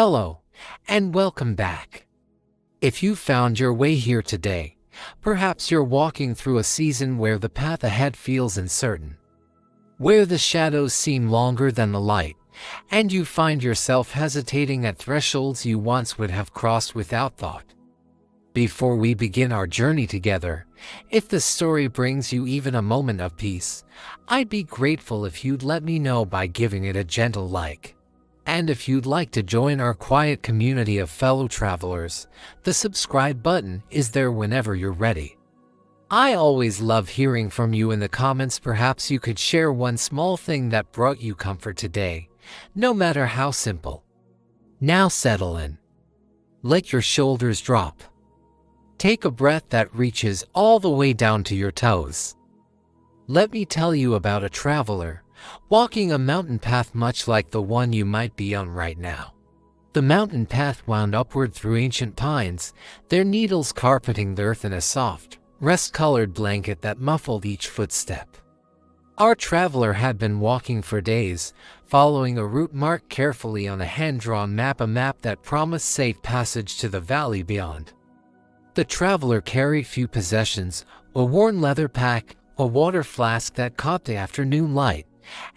Hello, and welcome back. If you found your way here today, perhaps you're walking through a season where the path ahead feels uncertain, where the shadows seem longer than the light, and you find yourself hesitating at thresholds you once would have crossed without thought. Before we begin our journey together, if this story brings you even a moment of peace, I'd be grateful if you'd let me know by giving it a gentle like. And if you'd like to join our quiet community of fellow travelers, the subscribe button is there whenever you're ready. I always love hearing from you in the comments. Perhaps you could share one small thing that brought you comfort today, no matter how simple. Now settle in. Let your shoulders drop. Take a breath that reaches all the way down to your toes. Let me tell you about a traveler walking a mountain path much like the one you might be on right now. The mountain path wound upward through ancient pines, their needles carpeting the earth in a soft, rust-colored blanket that muffled each footstep. Our traveler had been walking for days, following a route marked carefully on a hand-drawn map, a map that promised safe passage to the valley beyond. The traveler carried few possessions: a worn leather pack, a water flask that caught the afternoon light,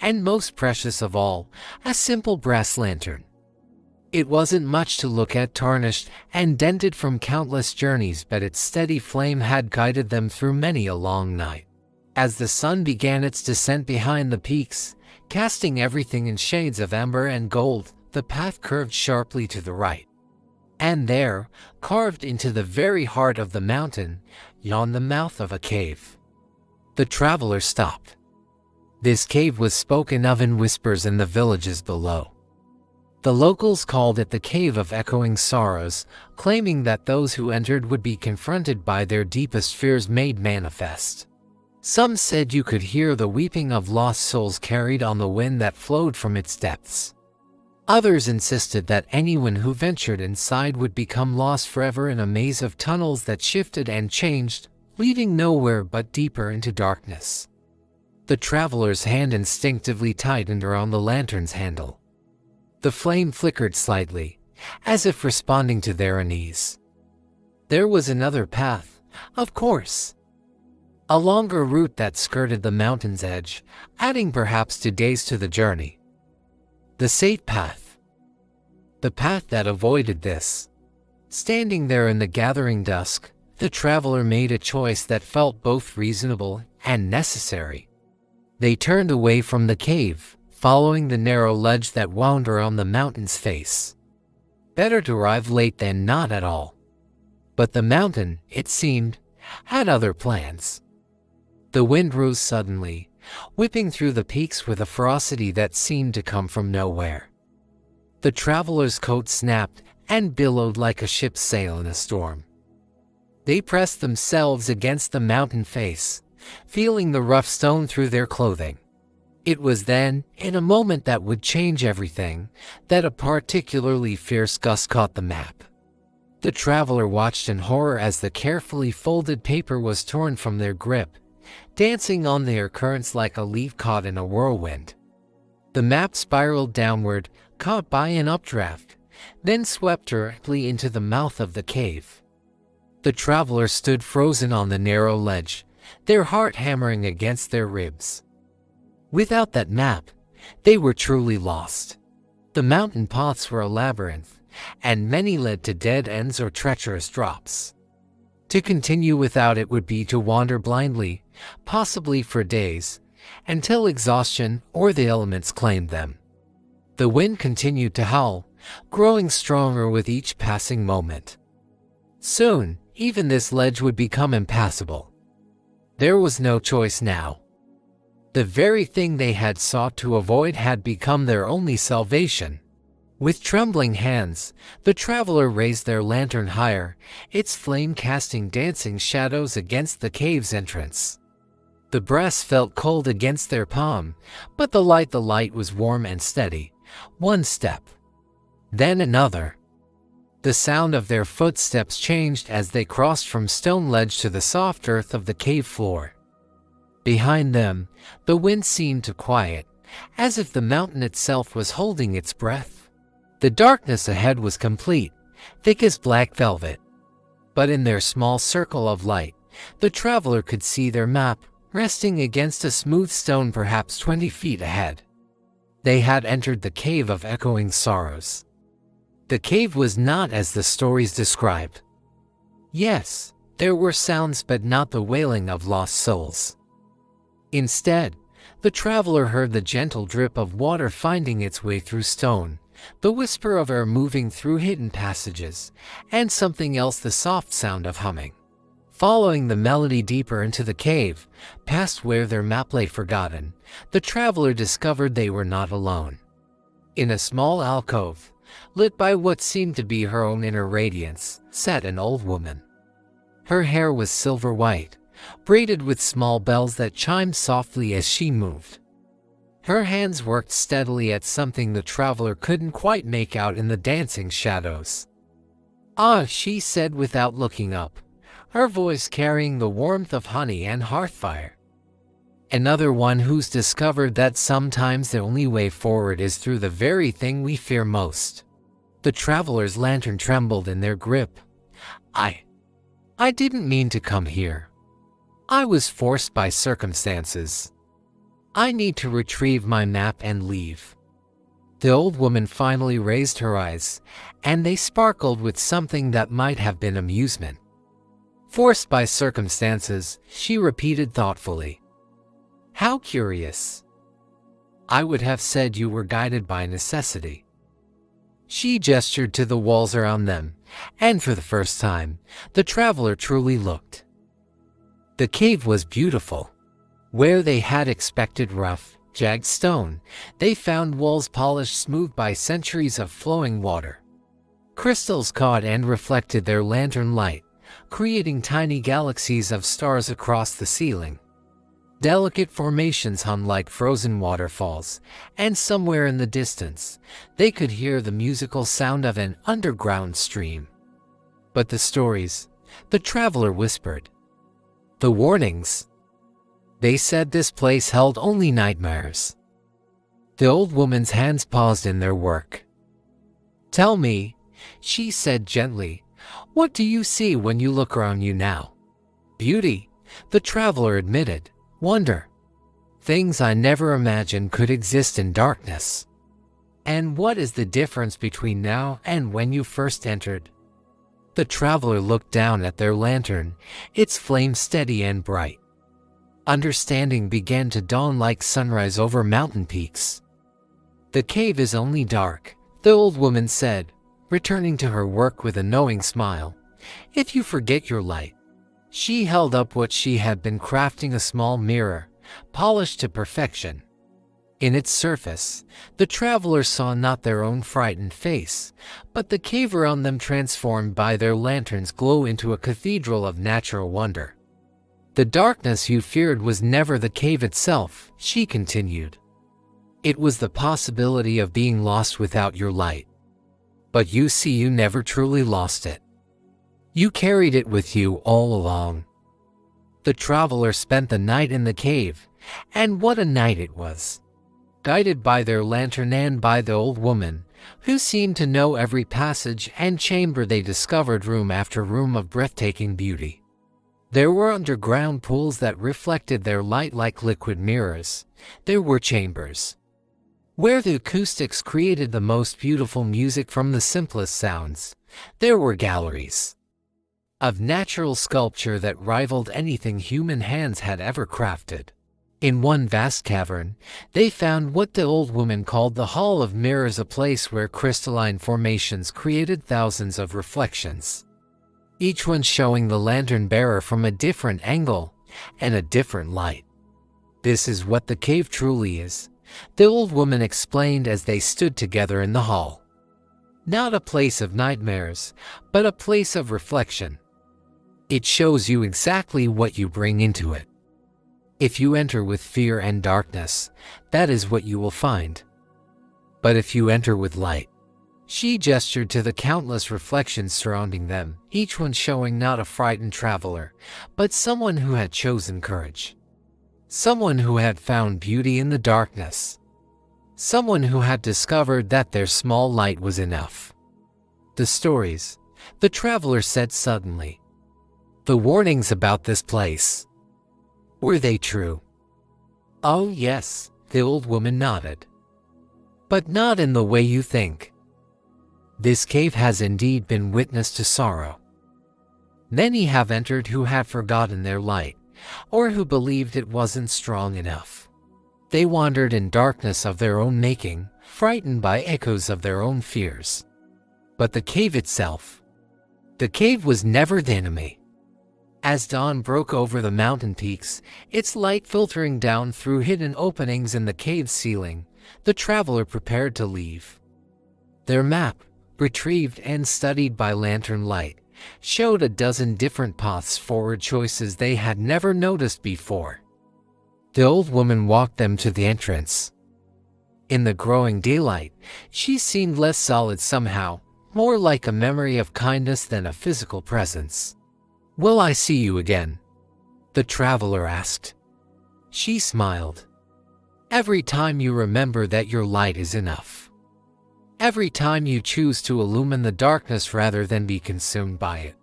and most precious of all, a simple brass lantern. It wasn't much to look at, tarnished and dented from countless journeys, but its steady flame had guided them through many a long night. As the sun began its descent behind the peaks, casting everything in shades of amber and gold, the path curved sharply to the right. And there, carved into the very heart of the mountain, yawned the mouth of a cave. The traveler stopped. This cave was spoken of in whispers in the villages below. The locals called it the Cave of Echoing Sorrows, claiming that those who entered would be confronted by their deepest fears made manifest. Some said you could hear the weeping of lost souls carried on the wind that flowed from its depths. Others insisted that anyone who ventured inside would become lost forever in a maze of tunnels that shifted and changed, leading nowhere but deeper into darkness. The traveler's hand instinctively tightened around the lantern's handle. The flame flickered slightly, as if responding to their unease. There was another path, of course. A longer route that skirted the mountain's edge, adding perhaps 2 days to the journey. The safe path. The path that avoided this. Standing there in the gathering dusk, the traveler made a choice that felt both reasonable and necessary. They turned away from the cave, following the narrow ledge that wound around the mountain's face. Better to arrive late than not at all. But the mountain, it seemed, had other plans. The wind rose suddenly, whipping through the peaks with a ferocity that seemed to come from nowhere. The traveler's coat snapped and billowed like a ship's sail in a storm. They pressed themselves against the mountain face, feeling the rough stone through their clothing. It was then, in a moment that would change everything, that a particularly fierce gust caught the map. The traveler watched in horror as the carefully folded paper was torn from their grip, dancing on the air currents like a leaf caught in a whirlwind. The map spiraled downward, caught by an updraft, then swept directly into the mouth of the cave. The traveler stood frozen on the narrow ledge, their heart hammering against their ribs. Without that map, they were truly lost. The mountain paths were a labyrinth, and many led to dead ends or treacherous drops. To continue without it would be to wander blindly, possibly for days, until exhaustion or the elements claimed them. The wind continued to howl, growing stronger with each passing moment. Soon, even this ledge would become impassable. There was no choice now. The very thing they had sought to avoid had become their only salvation. With trembling hands, the traveler raised their lantern higher, its flame casting dancing shadows against the cave's entrance. The brass felt cold against their palm, but the light was warm and steady. One step, then another. The sound of their footsteps changed as they crossed from stone ledge to the soft earth of the cave floor. Behind them, the wind seemed to quiet, as if the mountain itself was holding its breath. The darkness ahead was complete, thick as black velvet. But in their small circle of light, the traveler could see their map, resting against a smooth stone perhaps 20 feet ahead. They had entered the cave of echoing sorrows. The cave was not as the stories described. Yes, there were sounds, but not the wailing of lost souls. Instead, the traveler heard the gentle drip of water finding its way through stone, the whisper of air moving through hidden passages, and something else, the soft sound of humming. Following the melody deeper into the cave, past where their map lay forgotten, the traveler discovered they were not alone. In a small alcove, lit by what seemed to be her own inner radiance, sat an old woman. Her hair was silver white, braided with small bells that chimed softly as she moved. Her hands worked steadily at something the traveler couldn't quite make out in the dancing shadows. "Ah," she said without looking up, her voice carrying the warmth of honey and hearthfire. "Another one who's discovered that sometimes the only way forward is through the very thing we fear most." The traveler's lantern trembled in their grip. I didn't mean to come here. I was forced by circumstances. I need to retrieve my map and leave." The old woman finally raised her eyes, and they sparkled with something that might have been amusement. "Forced by circumstances," she repeated thoughtfully. "How curious. I would have said you were guided by necessity." She gestured to the walls around them, and for the first time, the traveler truly looked. The cave was beautiful. Where they had expected rough, jagged stone, they found walls polished smooth by centuries of flowing water. Crystals caught and reflected their lantern light, creating tiny galaxies of stars across the ceiling. Delicate formations hung like frozen waterfalls, and somewhere in the distance, they could hear the musical sound of an underground stream. But the stories, the traveler whispered. The warnings. They said this place held only nightmares. The old woman's hands paused in their work. "Tell me," she said gently, "what do you see when you look around you now?" "Beauty," the traveler admitted. "Wonder. Things I never imagined could exist in darkness." "And what is the difference between now and when you first entered?" The traveler looked down at their lantern, its flame steady and bright. Understanding began to dawn like sunrise over mountain peaks. "The cave is only dark," the old woman said, returning to her work with a knowing smile, "if you forget your light." She held up what she had been crafting, a small mirror, polished to perfection. In its surface, the traveler saw not their own frightened face, but the cave around them transformed by their lantern's glow into a cathedral of natural wonder. "The darkness you feared was never the cave itself," she continued. "It was the possibility of being lost without your light. But you see, you never truly lost it. You carried it with you all along." The traveler spent the night in the cave, and what a night it was. Guided by their lantern and by the old woman, who seemed to know every passage and chamber, they discovered room after room of breathtaking beauty. There were underground pools that reflected their light like liquid mirrors. There were chambers where the acoustics created the most beautiful music from the simplest sounds. There were galleries of natural sculpture that rivaled anything human hands had ever crafted. In one vast cavern, they found what the old woman called the Hall of Mirrors, a place where crystalline formations created thousands of reflections, each one showing the lantern bearer from a different angle and a different light. "This is what the cave truly is," the old woman explained as they stood together in the hall. "Not a place of nightmares, but a place of reflection. It shows you exactly what you bring into it. If you enter with fear and darkness, that is what you will find. But if you enter with light," she gestured to the countless reflections surrounding them, each one showing not a frightened traveler, but someone who had chosen courage. Someone who had found beauty in the darkness. Someone who had discovered that their small light was enough. The stories, the traveler said suddenly. The warnings about this place. Were they true? Oh yes, the old woman nodded. But not in the way you think. This cave has indeed been witness to sorrow. Many have entered who had forgotten their light, or who believed it wasn't strong enough. They wandered in darkness of their own making, frightened by echoes of their own fears. But the cave itself, the cave was never the enemy. As dawn broke over the mountain peaks, its light filtering down through hidden openings in the cave's ceiling, the traveler prepared to leave. Their map, retrieved and studied by lantern light, showed a dozen different paths forward, choices they had never noticed before. The old woman walked them to the entrance. In the growing daylight, she seemed less solid somehow, more like a memory of kindness than a physical presence. "Will I see you again?" the traveler asked. She smiled. "Every time you remember that your light is enough. Every time you choose to illumine the darkness rather than be consumed by it.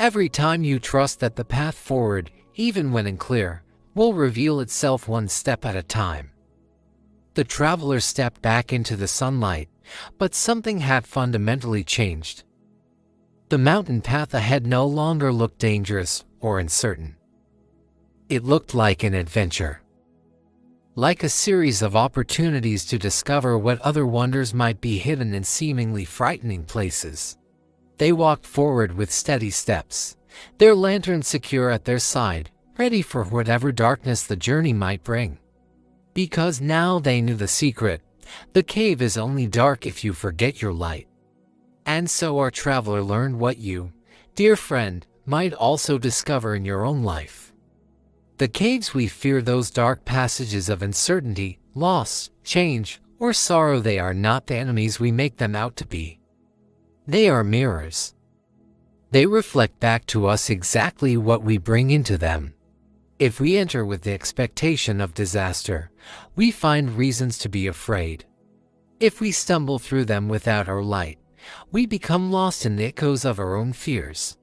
Every time you trust that the path forward, even when unclear, will reveal itself one step at a time." The traveler stepped back into the sunlight, but something had fundamentally changed. The mountain path ahead no longer looked dangerous or uncertain. It looked like an adventure. Like a series of opportunities to discover what other wonders might be hidden in seemingly frightening places. They walked forward with steady steps, their lantern secure at their side, ready for whatever darkness the journey might bring. Because now they knew the secret: the cave is only dark if you forget your light. And so our traveler learned what you, dear friend, might also discover in your own life. The caves we fear, those dark passages of uncertainty, loss, change, or sorrow, they are not the enemies we make them out to be. They are mirrors. They reflect back to us exactly what we bring into them. If we enter with the expectation of disaster, we find reasons to be afraid. If we stumble through them without our light, we become lost in the echoes of our own fears.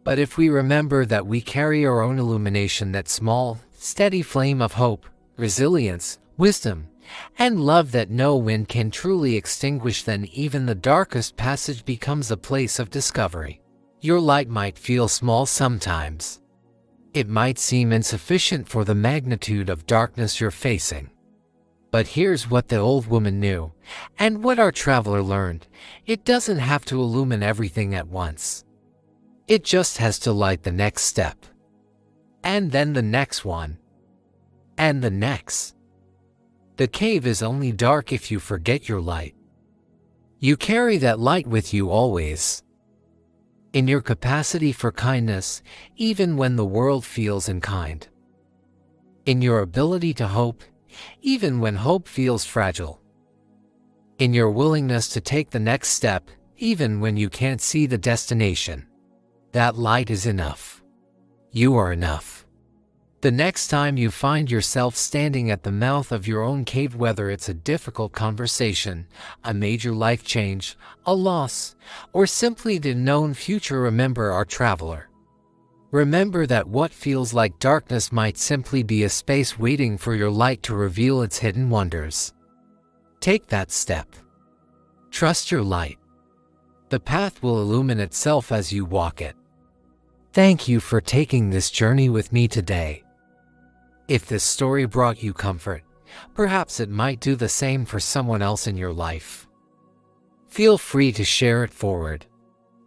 But if we remember that we carry our own illumination, that small, steady flame of hope, resilience, wisdom, and love that no wind can truly extinguish, then even the darkest passage becomes a place of discovery. Your light might feel small sometimes. It might seem insufficient for the magnitude of darkness you're facing. But here's what the old woman knew, and what our traveler learned: it doesn't have to illumine everything at once. It just has to light the next step. And then the next one. And the next. The cave is only dark if you forget your light. You carry that light with you always. In your capacity for kindness, even when the world feels unkind. In your ability to hope, even when hope feels fragile. In your willingness to take the next step, even when you can't see the destination. That light is enough. You are enough. The next time you find yourself standing at the mouth of your own cave, whether it's a difficult conversation, a major life change, a loss, or simply the known future, remember our traveler. Remember that what feels like darkness might simply be a space waiting for your light to reveal its hidden wonders. Take that step. Trust your light. The path will illumine itself as you walk it. Thank you for taking this journey with me today. If this story brought you comfort, perhaps it might do the same for someone else in your life. Feel free to share it forward.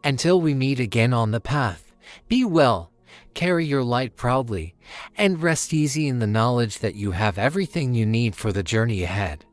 Until we meet again on the path, be well, carry your light proudly, and rest easy in the knowledge that you have everything you need for the journey ahead.